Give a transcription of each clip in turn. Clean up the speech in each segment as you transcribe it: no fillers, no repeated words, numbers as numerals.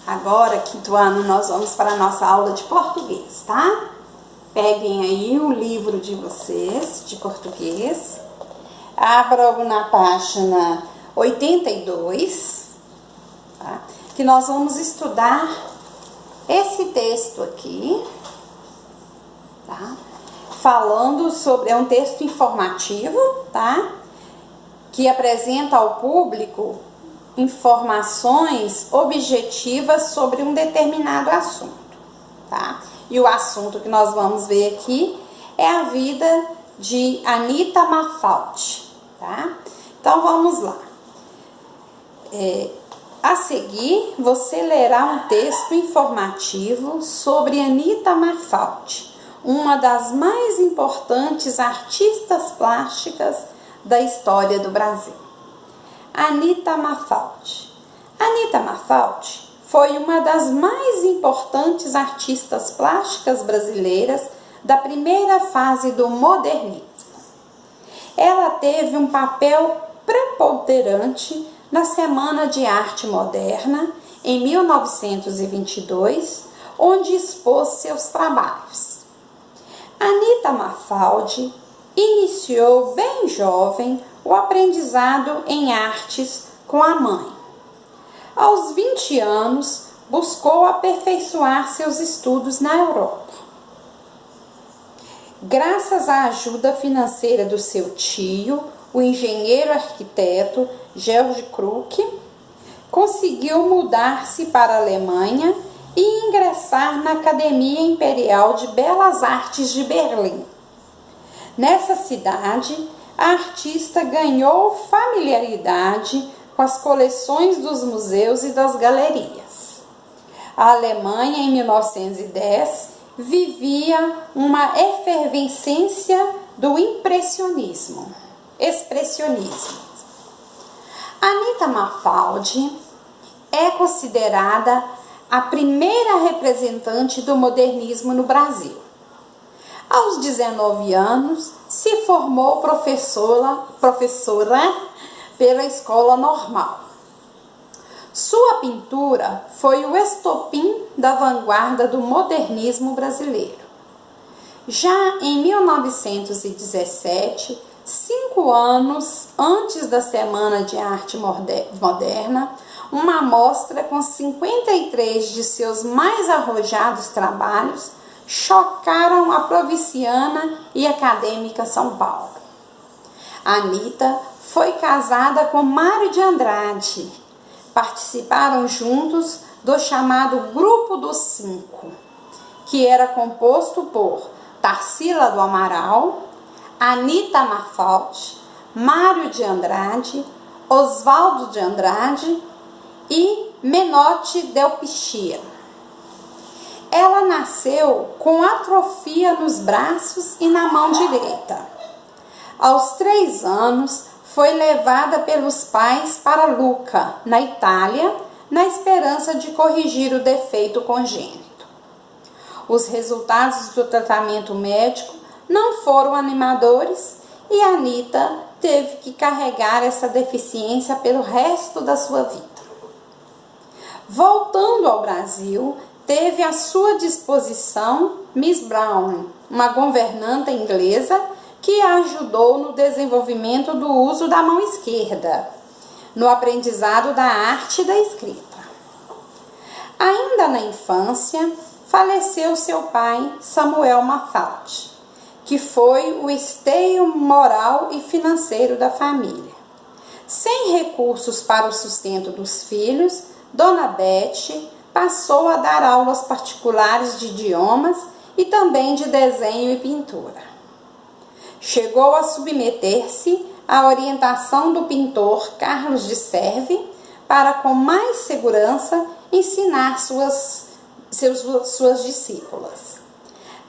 Agora, quinto ano, nós vamos para a nossa aula de português, tá? Peguem aí o livro de vocês, de português. Abram na página 82, tá? Que nós vamos estudar esse texto aqui, tá? Falando sobre, é um texto informativo, tá? Que apresenta ao público informações objetivas sobre um determinado assunto, tá? E o assunto que nós vamos ver aqui é a vida de Anita Mafaldi, tá? Então vamos lá. A seguir, você lerá um texto informativo sobre Anita Mafaldi, uma das mais importantes artistas plásticas da história do Brasil. Anita Mafaldi. Anita Mafaldi foi uma das mais importantes artistas plásticas brasileiras da primeira fase do modernismo. Ela teve um papel preponderante na Semana de Arte Moderna, em 1922, onde expôs seus trabalhos. Anita Mafaldi iniciou bem jovem o aprendizado em artes com a mãe. Aos 20 anos, buscou aperfeiçoar seus estudos na Europa. Graças à ajuda financeira do seu tio, o engenheiro arquiteto Georg Kruck, conseguiu mudar-se para a Alemanha e ingressar na Academia Imperial de Belas Artes de Berlim. Nessa cidade, a artista ganhou familiaridade com as coleções dos museus e das galerias. A Alemanha, em 1910, vivia uma efervescência do expressionismo. Anita Mafaldi é considerada a primeira representante do modernismo no Brasil. Aos 19 anos, se formou professora pela Escola Normal. Sua pintura foi o estopim da vanguarda do modernismo brasileiro. Já em 1917, 5 anos antes da Semana de Arte Moderna, uma mostra com 53 de seus mais arrojados trabalhos chocaram a provinciana e acadêmica São Paulo. Anita foi casada com Mário de Andrade. Participaram juntos do chamado Grupo dos Cinco, que era composto por Tarsila do Amaral, Anita Mafaldi, Mário de Andrade, Oswaldo de Andrade e Menotti del Pichia. Ela nasceu com atrofia nos braços e na mão direita. Aos 3 anos, foi levada pelos pais para Lucca, na Itália, na esperança de corrigir o defeito congênito. Os resultados do tratamento médico não foram animadores e Anita teve que carregar essa deficiência pelo resto da sua vida. Voltando ao Brasil, teve à sua disposição Miss Brown, uma governanta inglesa que a ajudou no desenvolvimento do uso da mão esquerda, no aprendizado da arte da escrita. Ainda na infância, faleceu seu pai, Samuel Mafaldi, que foi o esteio moral e financeiro da família. Sem recursos para o sustento dos filhos, Dona Bete passou a dar aulas particulares de idiomas e também de desenho e pintura. Chegou a submeter-se à orientação do pintor Carlos de Serve para, com mais segurança, ensinar suas discípulas.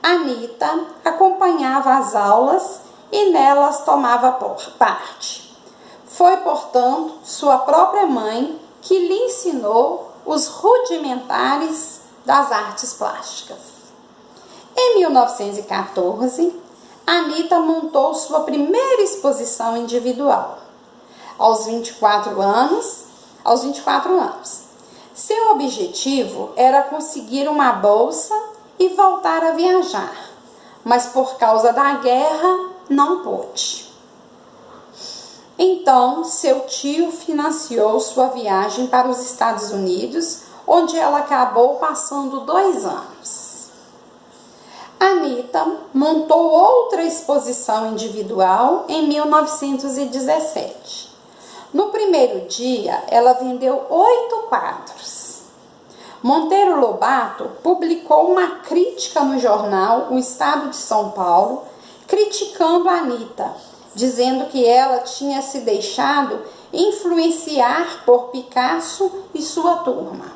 Anita acompanhava as aulas e nelas tomava parte. Foi, portanto, sua própria mãe que lhe ensinou os rudimentares das artes plásticas. Em 1914, Anita montou sua primeira exposição individual. Aos 24 anos, Seu objetivo era conseguir uma bolsa e voltar a viajar, mas por causa da guerra não pôde. Então, seu tio financiou sua viagem para os Estados Unidos, onde ela acabou passando 2 anos. Anita montou outra exposição individual em 1917. No primeiro dia, ela vendeu 8 quadros. Monteiro Lobato publicou uma crítica no jornal O Estado de São Paulo, criticando a Anita, dizendo que ela tinha se deixado influenciar por Picasso e sua turma.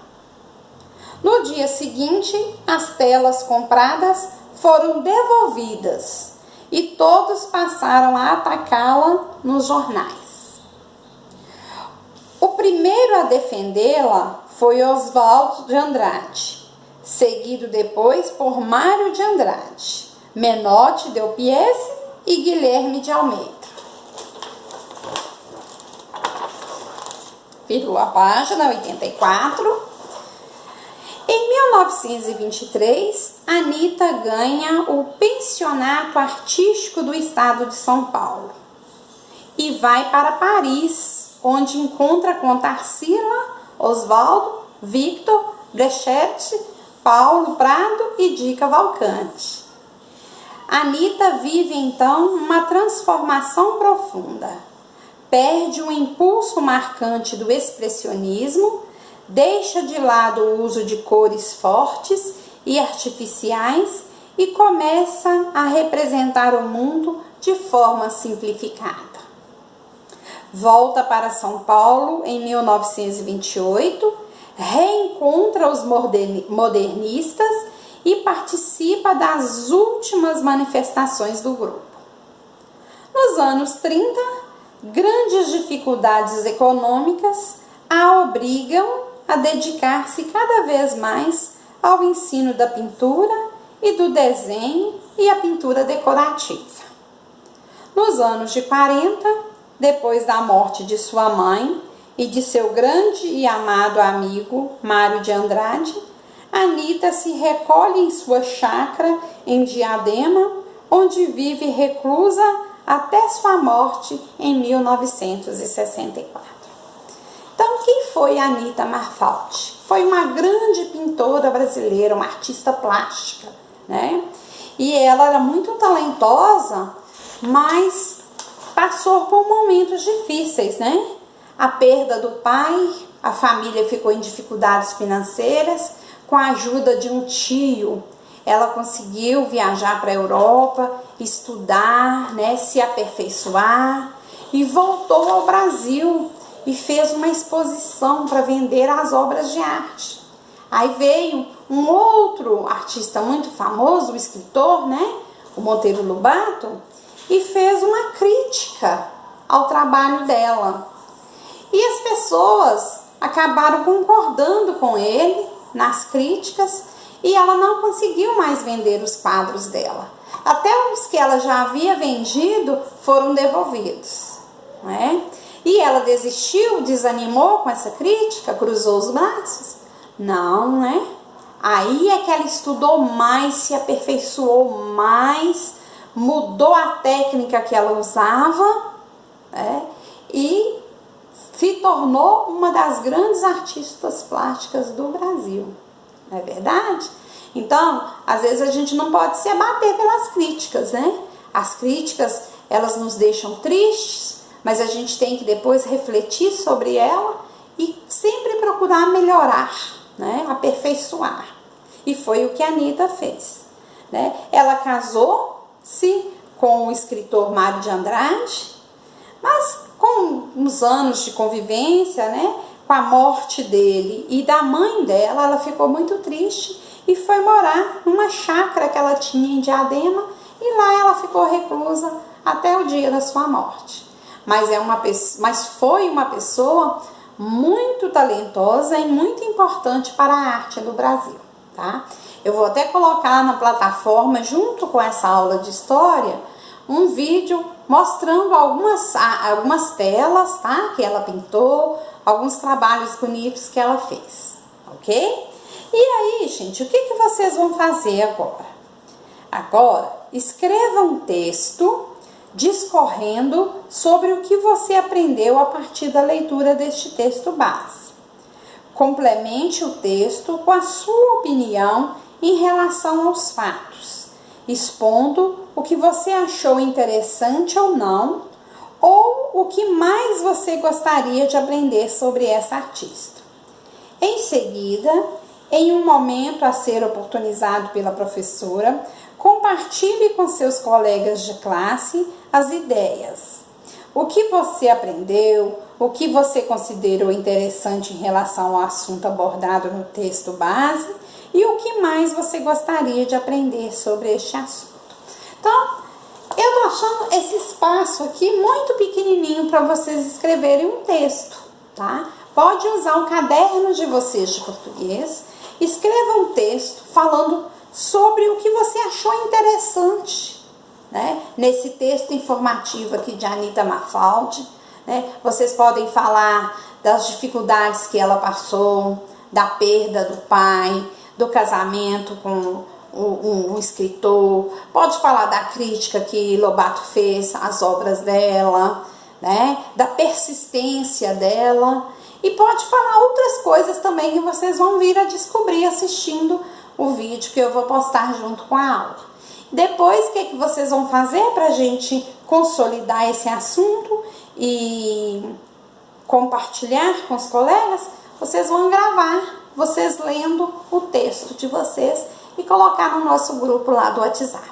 No dia seguinte, as telas compradas foram devolvidas e todos passaram a atacá-la nos jornais. O primeiro a defendê-la foi Oswaldo de Andrade, seguido depois por Mário de Andrade, Menotti Del Piesse e Guilherme de Almeida. Virou a página 84. Em 1923, Anita ganha o Pensionato Artístico do Estado de São Paulo e vai para Paris, onde encontra com Tarsila, Oswaldo, Victor, Brecht, Paulo Prado e Di Cavalcanti. Anita vive então uma transformação profunda. Perde o impulso marcante do expressionismo, deixa de lado o uso de cores fortes e artificiais e começa a representar o mundo de forma simplificada. Volta para São Paulo em 1928, reencontra os modernistas e participa das últimas manifestações do grupo. Nos anos 30, grandes dificuldades econômicas a obrigam a dedicar-se cada vez mais ao ensino da pintura e do desenho e a pintura decorativa. Nos anos de 40, depois da morte de sua mãe e de seu grande e amado amigo Mário de Andrade, Anita se recolhe em sua chácara em Diadema, onde vive reclusa até sua morte em 1964. Então, quem foi Anita Marfaldi? Foi uma grande pintora brasileira, uma artista plástica, né? E ela era muito talentosa, mas passou por momentos difíceis, né? A perda do pai, a família ficou em dificuldades financeiras. Com a ajuda de um tio, ela conseguiu viajar para a Europa, estudar, né, se aperfeiçoar e voltou ao Brasil e fez uma exposição para vender as obras de arte. Aí veio um outro artista muito famoso, o escritor, né, o Monteiro Lobato, e fez uma crítica ao trabalho dela. E as pessoas acabaram concordando com ele nas críticas e ela não conseguiu mais vender os quadros dela. Até os que ela já havia vendido foram devolvidos, né? E ela desistiu, desanimou com essa crítica, cruzou os braços? Não, né? Aí é que ela estudou mais, se aperfeiçoou mais, mudou a técnica que ela usava, né? E se tornou uma das grandes artistas plásticas do Brasil, não é verdade? Então, às vezes a gente não pode se abater pelas críticas, né? As críticas, elas nos deixam tristes, mas a gente tem que depois refletir sobre ela e sempre procurar melhorar, né? Aperfeiçoar. E foi o que a Anita fez, né? Ela casou-se com o escritor Mário de Andrade, mas com uns anos de convivência, né, com a morte dele e da mãe dela, ela ficou muito triste e foi morar numa chácara que ela tinha em Diadema e lá ela ficou reclusa até o dia da sua morte. Mas foi uma pessoa muito talentosa e muito importante para a arte do Brasil, tá? Eu vou até colocar na plataforma, junto com essa aula de história, um vídeo mostrando algumas telas, tá? Que ela pintou, alguns trabalhos bonitos que ela fez, ok? E aí, gente, o que vocês vão fazer agora? Agora, escreva um texto discorrendo sobre o que você aprendeu a partir da leitura deste texto base. Complemente o texto com a sua opinião em relação aos fatos, expondo o que você achou interessante ou não, ou o que mais você gostaria de aprender sobre essa artista. Em seguida, em um momento a ser oportunizado pela professora, compartilhe com seus colegas de classe as ideias. O que você aprendeu, o que você considerou interessante em relação ao assunto abordado no texto base e o que mais você gostaria de aprender sobre este assunto. Então, eu tô achando esse espaço aqui muito pequenininho para vocês escreverem um texto, tá? Pode usar o caderno de vocês de português, escreva um texto falando sobre o que você achou interessante, né? Nesse texto informativo aqui de Anita Mafaldi, né? Vocês podem falar das dificuldades que ela passou, da perda do pai, do casamento com um escritor, pode falar da crítica que Lobato fez às obras dela, né? Da persistência dela, e pode falar outras coisas também que vocês vão vir a descobrir assistindo o vídeo que eu vou postar junto com a aula. Depois, o que vocês vão fazer para a gente consolidar esse assunto e compartilhar com os colegas? Vocês vão gravar, vocês lendo o texto de vocês e colocar no nosso grupo lá do WhatsApp,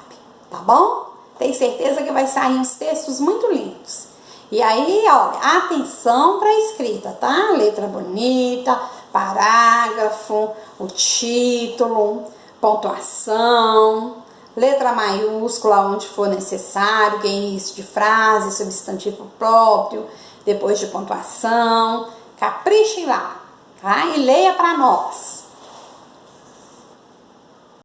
tá bom? Tenho certeza que vai sair uns textos muito lindos. E aí, olha, atenção para a escrita, tá? Letra bonita, parágrafo, o título, pontuação, letra maiúscula onde for necessário, que é início de frase, substantivo próprio, depois de pontuação. Caprichem lá, tá? E leia para nós.